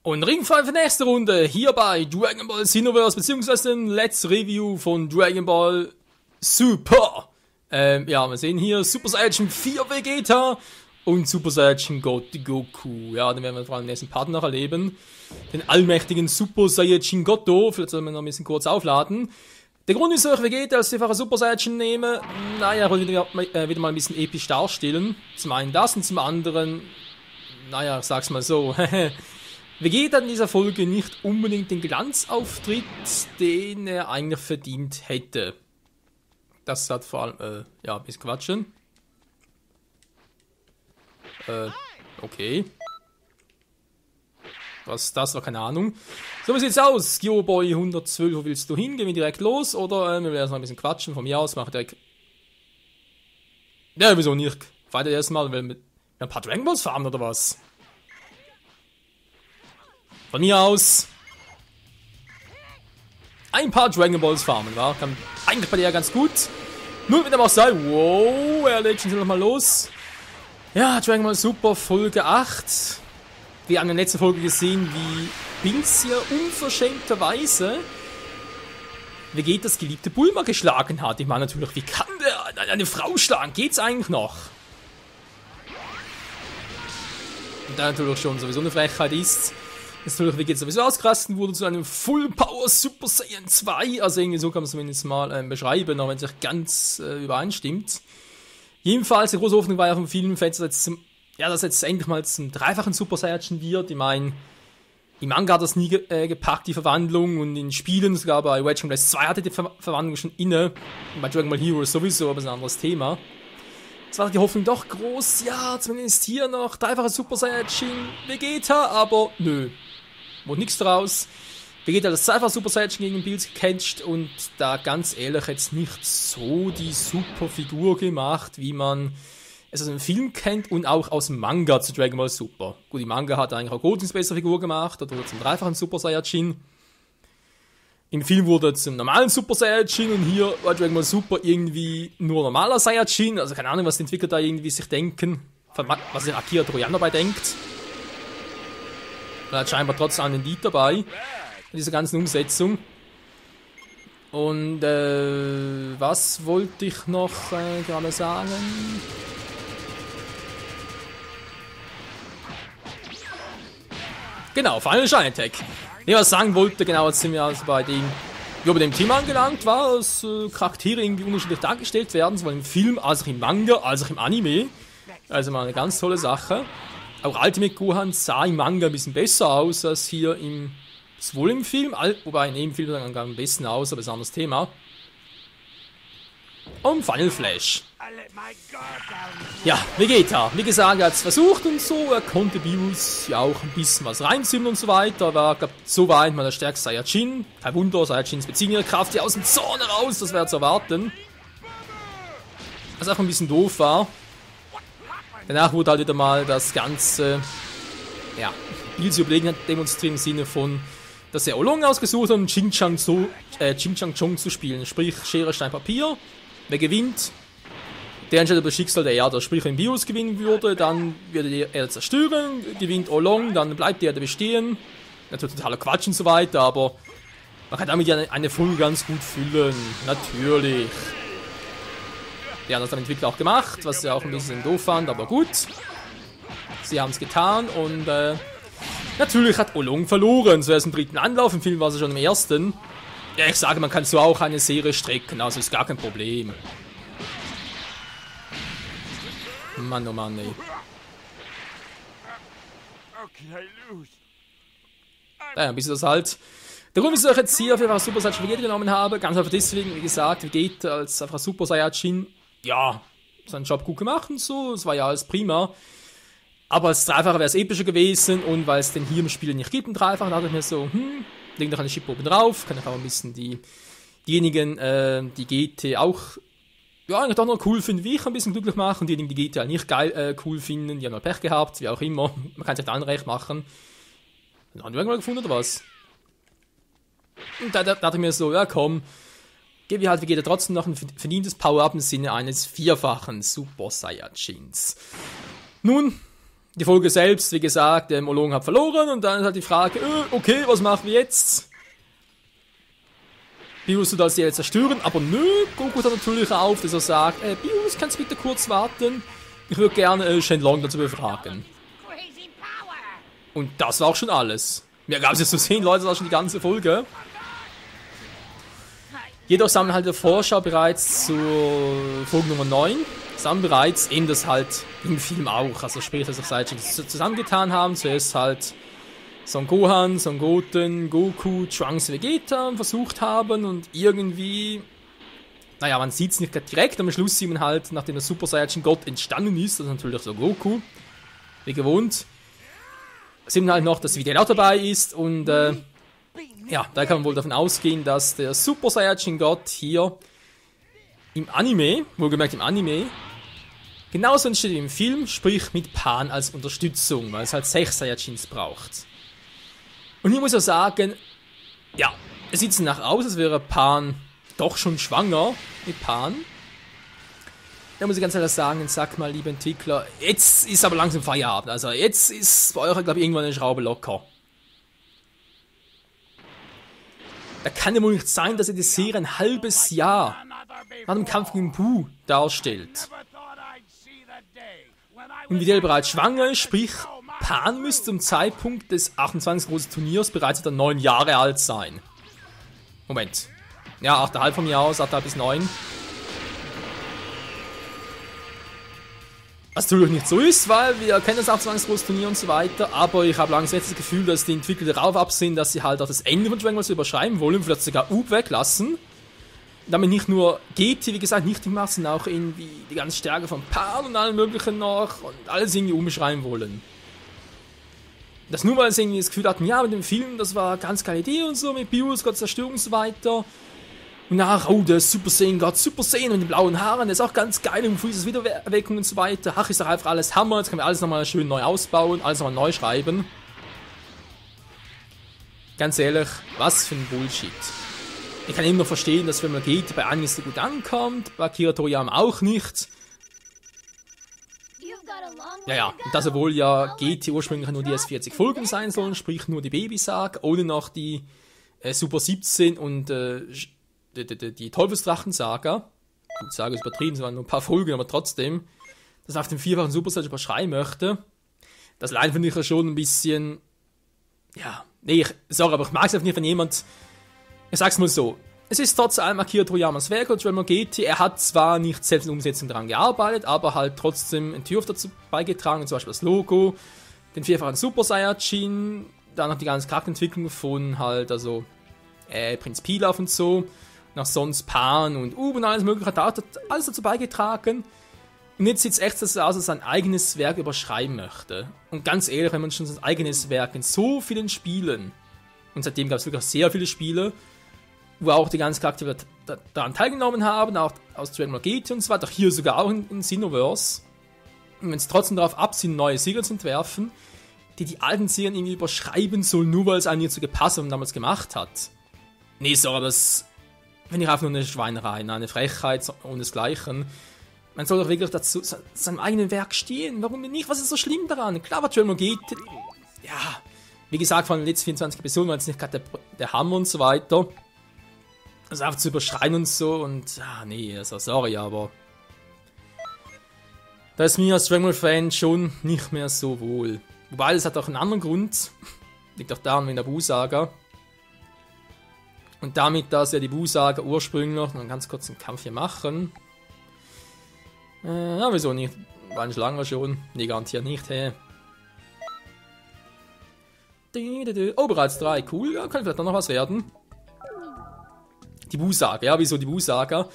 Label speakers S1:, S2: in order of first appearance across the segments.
S1: Und Ringfrei für nächste Runde hier bei Dragon Ball Xenoverse, beziehungsweise dem Let's Review von Dragon Ball Super. Ja, wir sehen hier Super Saiyan 4 Vegeta und Super Saiyan God Goku. Ja, den werden wir vor allem im nächsten Part noch erleben. Den allmächtigen Super Saiyan Goto. Vielleicht sollen wir noch ein bisschen kurz aufladen. Der Grund, wieso ich Vegeta als einfacher Super Saiyan nehme, naja, ich wollte wieder mal ein bisschen episch darstellen. Zum einen das und zum anderen, naja, ich sag's mal so, Vegeta hat in dieser Folge nicht unbedingt den Glanzauftritt, den er eigentlich verdient hätte. Das hat vor allem, ja, ein bisschen quatschen. Okay. Was das war, keine Ahnung. So, wie sieht's aus? Geoboy 112, wo willst du hin? Gehen wir direkt los? Oder wir werden erst mal ein bisschen quatschen. Von mir aus mache ich direkt. Ja, wieso nicht? Weiter erstmal, weil wir ein paar Dragon Balls farmen oder was? Von mir aus. Ein paar Dragon Balls farmen, war? Kann eigentlich bei dir ganz gut. Nun wird aber auch sein. Wow, er legt schon nochmal los. Ja, Dragon Ball Super Folge 8. Wir haben in der letzten Folge gesehen, wie Bills hier unverschämterweise Vegetas geliebte Bulma geschlagen hat. Ich meine natürlich, wie kann der eine Frau schlagen? Geht's eigentlich noch? Und da natürlich schon sowieso eine Frechheit ist, dass natürlich Vegeta sowieso ausgerastet wurde zu einem Full Power Super Saiyan 2. Also irgendwie so kann man es zumindest mal beschreiben, auch wenn es sich ganz übereinstimmt. Jedenfalls, die große Hoffnung war ja vom Film, dass jetzt endlich mal zum dreifachen Super Saiyan wird. Ich meine, im Manga hat das nie gepackt, die Verwandlung, und in Spielen, sogar bei Wedge Blast 2 hatte die Verwandlung schon inne. Und bei Dragon Ball Heroes sowieso, aber das ist ein anderes Thema. Jetzt war die Hoffnung doch groß, ja, zumindest hier noch dreifacher Super Saiyan Vegeta, aber nö. Wurde nichts draus. Vegeta hat das zweifache Super Saiyan gegen Bills gecatcht und da ganz ehrlich jetzt nicht so die super Figur gemacht, wie man es aus dem Film kennt und auch aus dem Manga zu Dragon Ball Super. Gut, die Manga hat eigentlich auch Gotenks bessere Figur gemacht, da wurde zum dreifachen Super Saiyajin. Im Film wurde er zum normalen Super Saiyajin und hier war Dragon Ball Super irgendwie nur normaler Saiyajin. Also keine Ahnung, was die Entwickler da irgendwie sich denken, was sich Akira Toriyama dabei denkt. Er hat scheinbar trotzdem einen Lied dabei in dieser ganzen Umsetzung. Und was wollte ich noch gerade sagen? Genau, Final Shine Attack. Was sagen wollte, genau, jetzt sind wir also bei dem Thema angelangt, war, dass Charaktere irgendwie unterschiedlich dargestellt werden, sowohl im Film, als auch im Manga, als auch im Anime. Also mal eine ganz tolle Sache. Auch Ultimate Gohan sah im Manga ein bisschen besser aus als hier sowohl im Film, wobei in dem Film dann am besten aus, aber das ist ein anderes Thema. Und Final Flash. Ja, Vegeta, wie gesagt, er hat es versucht und so, er konnte Bills ja auch ein bisschen was reinzimmen und so weiter, er war, glaube ich, so weit mal der stärkste Saiyajin. Kein Wunder, Saiyajins beziehen ihre Kraft ja aus dem Zorn heraus, das wäre zu erwarten. Was auch ein bisschen doof war. Danach wurde halt wieder mal das Ganze, ja, Bills Überlegenheit demonstriert im Sinne von, dass er Olong ausgesucht hat, um Ching Chang Chong zu spielen. Sprich, Schere, Stein, Papier. Wer gewinnt, der entscheidet über das Schicksal der Erde. Sprich, wenn Virus gewinnen würde, dann würde die Erde zerstören, gewinnt Olong, dann bleibt die Erde bestehen. Natürlich totaler Quatsch und so weiter, aber man kann damit ja eine Folge ganz gut füllen. Natürlich. Die haben das dann Entwickler auch gemacht, was ich auch ein bisschen doof fand, aber gut. Sie haben es getan und natürlich hat Olong verloren. Zuerst im dritten Anlauf, im Film war es schon im ersten. Ja, ich sage, man kann so auch eine Serie strecken, also ist gar kein Problem. Mann, oh Mann, ey. Naja, bis das halt. Der Grund, wieso ich jetzt hier auf jeden Fall Super Saiyan Vegeta genommen habe, ganz einfach deswegen, wie gesagt, Vegeta als einfach Super Saiyajin, ja, seinen Job gut gemacht und so, es war ja alles prima. Aber als Dreifacher wäre es epischer gewesen und weil es den hier im Spiel nicht gibt, einen Dreifacher, dachte ich mir so, leg doch eine Chip oben drauf, kann ich auch ein bisschen diejenigen, die GT auch, ja, eigentlich doch noch cool finden, wie ich, ein bisschen glücklich machen, diejenigen, die GT halt nicht geil, cool finden, die haben mal Pech gehabt, wie auch immer, man kann sich da Anrecht machen. Dann haben wir irgendwann gefunden, oder was? Und da dachte ich mir so, ja komm, gebe ich halt Vegeta trotzdem noch ein verdientes Power-Up im Sinne eines vierfachen Super Saiyajins. Nun, Die Folge selbst, wie gesagt, der Molong hat verloren und dann ist halt die Frage, okay, was machen wir jetzt? Beerus soll das jetzt zerstören, aber nö, Goku hat natürlich auf, dass er sagt, Beerus, kannst du bitte kurz warten? Ich würde gerne Shenlong dazu befragen. Und das war auch schon alles. Mir gab es jetzt zu sehen, Leute, das war schon die ganze Folge. Jedoch sammeln halt der Vorschau bereits zur Folge Nummer 9. Sammeln bereits eben das halt im Film auch, also später sich Saiyajin zusammengetan haben. Zuerst halt Son Gohan, Son Goten, Goku, Trunks, Vegeta versucht haben und irgendwie, naja, man sieht es nicht direkt, aber am Schluss sieht man halt, nachdem der Super Saiyajin Gott entstanden ist, also natürlich so Goku, wie gewohnt, sieht man halt noch, dass Videl auch dabei ist und ja, da kann man wohl davon ausgehen, dass der Super Saiyajin Gott hier im Anime, wohlgemerkt im Anime, genauso entsteht wie im Film, sprich mit Pan als Unterstützung, weil es halt 6 Saiyajins braucht. Und hier muss ich sagen, ja, es sieht nach aus, als wäre Pan doch schon schwanger mit Pan. Da muss ich ganz ehrlich sagen, sag mal, liebe Entwickler, jetzt ist aber langsam Feierabend. Also jetzt ist bei euch, glaube ich, irgendwann eine Schraube locker. Da kann ja wohl nicht sein, dass ihr die Serie ein halbes Jahr nach dem Kampf gegen Buu darstellt. Und Videl bereits schwanger ist, sprich, Pan müsste zum Zeitpunkt des 28. großen Turniers bereits etwa 9 Jahre alt sein. Moment. Ja, 8,5 vom Jahr aus, 8,5 bis 9. Was natürlich nicht so ist, weil wir kennen das 28. große Turnier und so weiter, aber ich habe langsam jetzt das Gefühl, dass die Entwickler darauf absehen, dass sie halt auch das Ende von Dragon Ball überschreiben wollen, vielleicht sogar Up weglassen. Damit nicht nur GT, wie gesagt, nicht gemacht, sondern auch irgendwie die ganze Stärke von Pan und allem möglichen noch und alles irgendwie umschreiben wollen. Das nur, weil sie irgendwie das Gefühl hatten, ja, mit dem Film, das war eine ganz geile Idee und so, mit Beerus, Gott Zerstörung und so weiter. Und nach, oh, der Super Saiyan Gott, Super Saiyan mit den blauen Haaren, der ist auch ganz geil und Freezes Wiedererweckung und so weiter. Ach, ist doch einfach alles Hammer, jetzt können wir alles nochmal schön neu ausbauen, alles nochmal neu schreiben. Ganz ehrlich, was für ein Bullshit. Ich kann immer noch verstehen, dass wenn man geht, bei einigen so gut ankommt, bei Akira Toriyama auch nicht. Ja, und dass obwohl ja GT ursprünglich nur die S40 Folgen sein sollen, sprich nur die Baby-Saga, ohne noch die Super 17 und die Teufelsdrachen-Saga. Gut, Saga ist übertrieben, es waren nur ein paar Folgen, aber trotzdem, dass auf dem 4-fachen Super Saiyan überschreien möchte, das allein finde ich ja schon ein bisschen, ja, nee, aber ich mag es einfach nicht, wenn jemand, ich sag's mal so, es ist trotz allem Akira Toriyamas Werk und Dragon Ball GT, er hat zwar nicht selbst in der Umsetzung daran gearbeitet, aber halt trotzdem Entwurf dazu beigetragen, zum Beispiel das Logo, den 4-fachen Super Saiyajin, dann noch die ganze Charakterentwicklung von halt, also, Prinz Pilaf und so, nach sonst Pan und und alles mögliche, hat alles dazu beigetragen. Und jetzt sieht es echt so aus, dass er sein eigenes Werk überschreiben möchte. Und ganz ehrlich, wenn man schon sein eigenes Werk in so vielen Spielen, und seitdem gab es wirklich sehr viele Spiele, wo auch die ganzen Charaktere daran teilgenommen haben, auch aus Dragon Ball GT und so weiter, auch hier sogar auch in Xenoverse. Und wenn es trotzdem darauf abziehen, neue Serien zu entwerfen, die alten Serien irgendwie überschreiben soll, nur weil es einem nicht so gepasst hat und damals gemacht hat. Nee, sorry, das finde ich einfach nur eine Schweinerei, eine Frechheit und desgleichen. Man soll doch wirklich dazu seinem eigenen Werk stehen. Warum denn nicht? Was ist so schlimm daran? Klar, was Dragon Ball GT, ja, wie gesagt, von den letzten 24 Episoden war jetzt nicht gerade der Hammer und so weiter. Also einfach zu überschreien und so und, ja, nee, also sorry, aber da ist mir als Dragon Ball Fan schon nicht mehr so wohl. Wobei, das hat auch einen anderen Grund. Liegt auch daran, wegen der Buu-Saga. Und damit, dass ja die Buu-Saga ursprünglich, noch einen ganz kurzen Kampf hier machen. Ja, wieso nicht? War nicht lange schon. Nee, garantiert nicht, hey. Oh, bereits 3, cool, ja, kann vielleicht noch was werden. Die Buu-Saga, ja, wieso die Buu-Saga?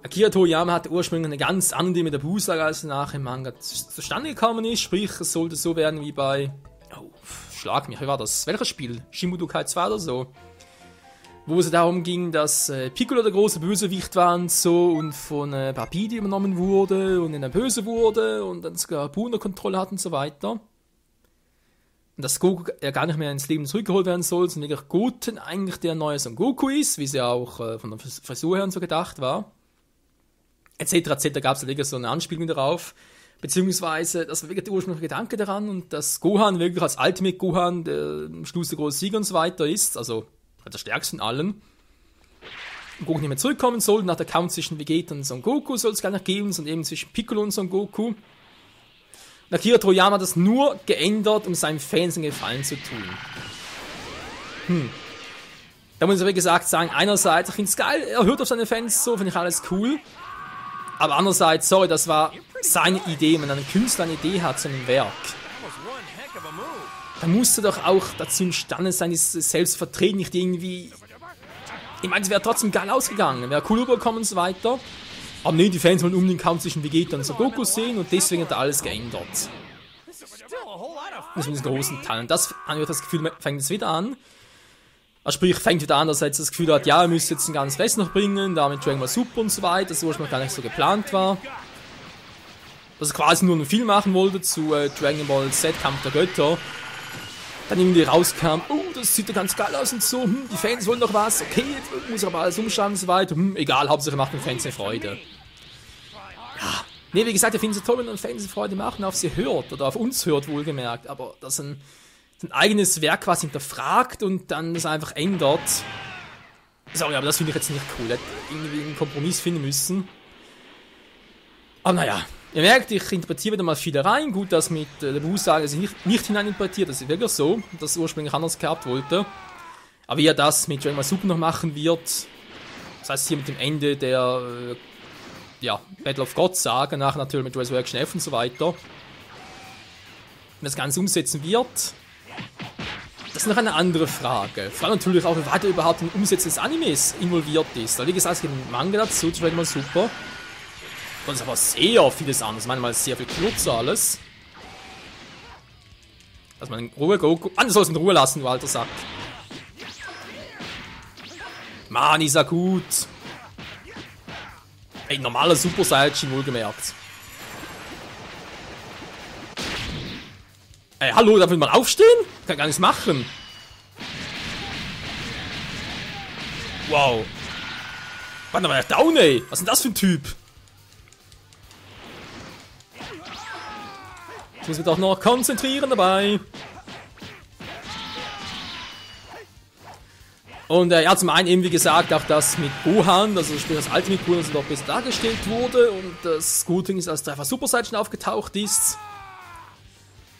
S1: Akira Toriyama hatte ursprünglich eine ganz andere Idee mit der Buu-Saga, als nach im Manga zustande gekommen ist. Sprich, es sollte so werden wie bei... Oh, schlag mich, wie war das? Welches Spiel? Shimudokai 2 oder so? Wo es darum ging, dass Piccolo der große Bösewicht war und so und von Babidi übernommen wurde und dann böse wurde und dann sogar Buu unter Kontrolle hat und so weiter. Und dass Goku ja gar nicht mehr ins Leben zurückgeholt werden soll, sondern wirklich Goten eigentlich der neue Son Goku ist, wie es ja auch von der Frisur her und so gedacht war. Etc. gab es da wirklich so eine Anspielung darauf. Beziehungsweise, das war wirklich der ursprüngliche Gedanke daran und dass Gohan wirklich als Ultimate Gohan der am Schluss der große Sieger und so weiter ist, also der stärkste von allen. Und Goku nicht mehr zurückkommen soll, nach der Kampf zwischen Vegeta und Son Goku soll es gar nicht geben, sondern eben zwischen Piccolo und Son Goku. Und Akira Toriyama hat das nur geändert, um seinen Fans einen Gefallen zu tun. Da muss ich aber gesagt sagen, einerseits, ich finde es geil, er hört auf seine Fans so, finde ich alles cool. Aber andererseits, sorry, das war seine Idee, wenn ein Künstler eine Idee hat zu einem Werk. Da musste doch auch dazu imstande sein, dieses selbst zu vertreten, nicht irgendwie... Ich meine, es wäre trotzdem geil ausgegangen, wäre cool übergekommen und so weiter. Aber nee, die Fans wollen unbedingt den Kampf zwischen Vegeta und Son Goku sehen und deswegen hat er alles geändert. Das ist ein großen Teil. Und das habe ich das Gefühl, fängt jetzt wieder an. Also sprich, fängt wieder an, dass er jetzt das Gefühl hat, ja, er müsste jetzt ein ganzes Rest noch bringen, da mit Dragon Ball Super und so weiter, das ursprünglich gar nicht so geplant war. Dass er quasi nur einen Film machen wollte zu Dragon Ball Z Kampf der Götter. Dann irgendwie rauskam, oh, das sieht ja ganz geil aus und so, die Fans wollen doch was, okay, jetzt muss er aber alles umschauen und so weiter, egal, Hauptsache macht den Fans eine Freude. Ja, nee, wie gesagt, ich finde es so toll, wenn Fans eine Freude machen, auf sie hört, oder auf uns hört, wohlgemerkt, aber dass ein eigenes Werk quasi hinterfragt und dann das einfach ändert. Sorry, aber das finde ich jetzt nicht cool. Hätte irgendwie einen Kompromiss finden müssen. Aber naja, ihr merkt, ich interpretiere wieder mal viel rein. Gut, dass mit der Aussage nicht hineininterpretiert, das ist wirklich so, dass es ursprünglich anders gehabt wollte. Aber wie er das mit Dragon Ball Super noch machen wird, das heißt hier mit dem Ende der Battle of Gods Saga, nachher natürlich mit Resurrection F und so weiter, wenn das Ganze umsetzen wird, das ist noch eine andere Frage. Vor allem natürlich auch, wie weit er überhaupt im Umsetzen des Animes involviert ist. Weil wie gesagt, es gibt einen Manga dazu, zu Dragon Ball Super. Und es ist aber sehr vieles anderes. Manchmal sehr viel kürzer alles. Dass man in Ruhe Goku... du sollst in Ruhe lassen, du alter Sack. Mann, ist er gut. Ey, normaler Super Saiyajin, wohlgemerkt. Ey, hallo, darf ich mal aufstehen? Kann gar nichts machen. Wow. Warte mal, der down, ey. Was ist denn das für ein Typ? Ich muss mich doch noch konzentrieren dabei. Und ja, zum einen eben, wie gesagt, auch das mit Gohan, also sprich das Ultimate Gohan, das noch besser dargestellt wurde. Und das gute Ding ist, als Treffer Super Saiyan aufgetaucht ist.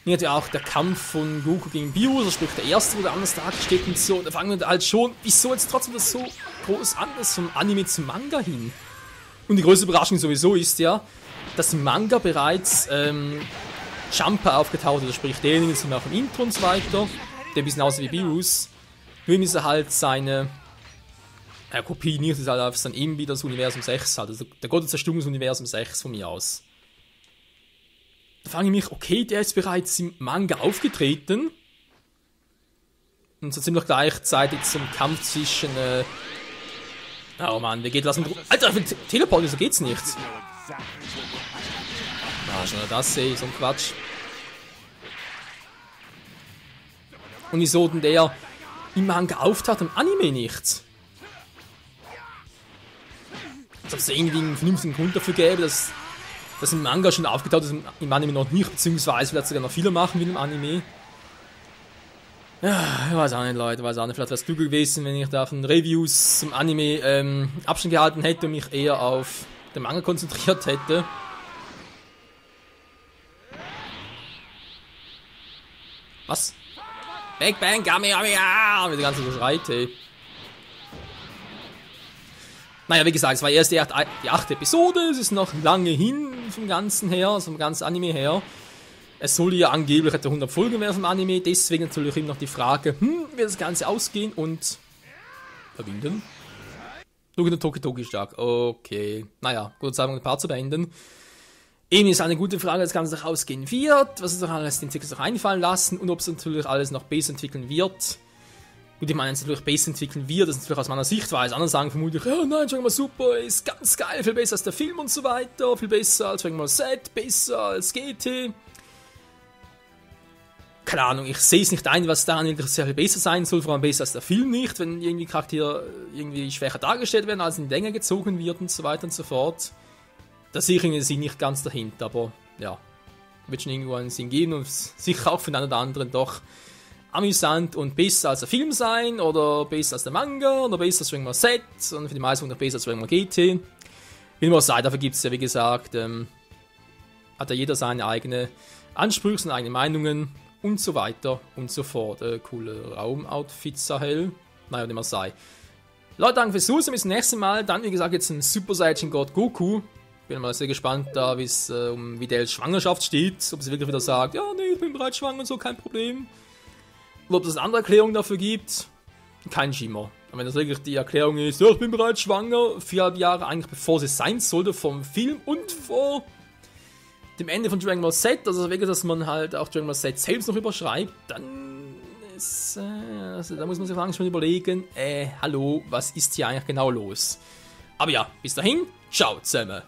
S1: Hier hat ja auch der Kampf von Goku gegen Bio, also sprich der erste wurde anders dargestellt und so. Da fangen wir halt schon, wieso jetzt trotzdem das so groß anders vom Anime zum Manga hin? Und die größte Überraschung sowieso ist ja, dass im Manga bereits Jumper aufgetaucht ist, also sprich derjenige sind auch im Intro und so weiter, der ein bisschen aussieht wie Beerus. Nur ist er halt seine Kopie nicht, das ist halt einfach dann eben wieder das Universum 6 halt, also der Gott der Zerstörung des Universum 6 von mir aus. Da frage ich mich, okay, der ist bereits im Manga aufgetreten. Und so ziemlich gleichzeitig zum Kampf zwischen, oh Mann, wie geht das mit... Alter, ich will teleporten, so geht's nicht. Ah, schon das sehe ich, so ein Quatsch. Und wieso denn der im Manga auftaucht, im Anime nicht? Als ob es irgendwie einen vernünftigen Grund dafür gäbe, dass das im Manga schon aufgetaucht ist, im Anime noch nicht, beziehungsweise vielleicht sogar noch viele machen wie im Anime. Ja, ich weiß auch nicht, Leute, weiß auch nicht. Vielleicht wäre es klüger gewesen, wenn ich da von Reviews zum Anime Abstand gehalten hätte und mich eher auf den Manga konzentriert hätte. Was? Bang Bang, Kamehameha! Mit der ganzen Schreit, hey. Naja, wie gesagt, es war erst die 8. Episode, es ist noch lange hin vom Ganzen her, also vom ganzen Anime her. Es soll ja angeblich etwa 100 Folgen mehr vom Anime, deswegen natürlich immer noch die Frage, wie das Ganze ausgehen und verbinden. Logan Toki stark, okay. Naja, gut, sagen wir ein paar zu beenden. Eben ist eine gute Frage, das Ganze noch ausgehen wird, was es doch alles den Entwickler noch einfallen lassen und ob es natürlich alles noch besser entwickeln wird. Gut, ich meine, wenn es natürlich besser entwickeln wird, das ist natürlich aus meiner Sichtweise. Andere sagen vermutlich, oh nein, Dragon Ball Super ist ganz geil, viel besser als der Film und so weiter, viel besser als Dragon Ball Z, besser als GT. Keine Ahnung, ich sehe es nicht ein, was daran wirklich sehr viel besser sein soll, vor allem besser als der Film nicht, wenn irgendwie Charaktere irgendwie schwächer dargestellt werden, als in die Länge gezogen wird und so weiter und so fort. Da sehe ich irgendwie nicht ganz dahinter, aber ja. wird schon irgendwo einen Sinn geben und sicher auch für den einen oder anderen doch amüsant und besser als der Film sein oder besser als der Manga oder besser als Dragon Ball Z und für die meisten noch besser als Dragon Ball GT. Wie man sagt, dafür gibt es ja, wie gesagt, hat ja jeder seine eigene Ansprüche, seine eigenen Meinungen und so weiter und so fort. Coole Raumoutfits, Sahel. Naja, wie man sei. Leute, danke fürs Zusehen, bis zum nächsten Mal. Dann, wie gesagt, jetzt ein Super Saiyan God Goku. Bin mal sehr gespannt, da wie es um Videls Schwangerschaft steht. Ob sie wirklich wieder sagt, ja, nee, ich bin bereits schwanger und so, kein Problem. Oder ob es eine andere Erklärung dafür gibt. Kein Schimmer. Und wenn das wirklich die Erklärung ist, ja, ich bin bereits schwanger, 4,5 Jahre eigentlich bevor sie sein sollte, vom Film und vor dem Ende von Dragon Ball Z, also wirklich, dass man halt auch Dragon Ball Z selbst noch überschreibt, dann ist, also da muss man sich langsam überlegen, hallo, was ist hier eigentlich genau los? Aber ja, bis dahin, ciao zusammen.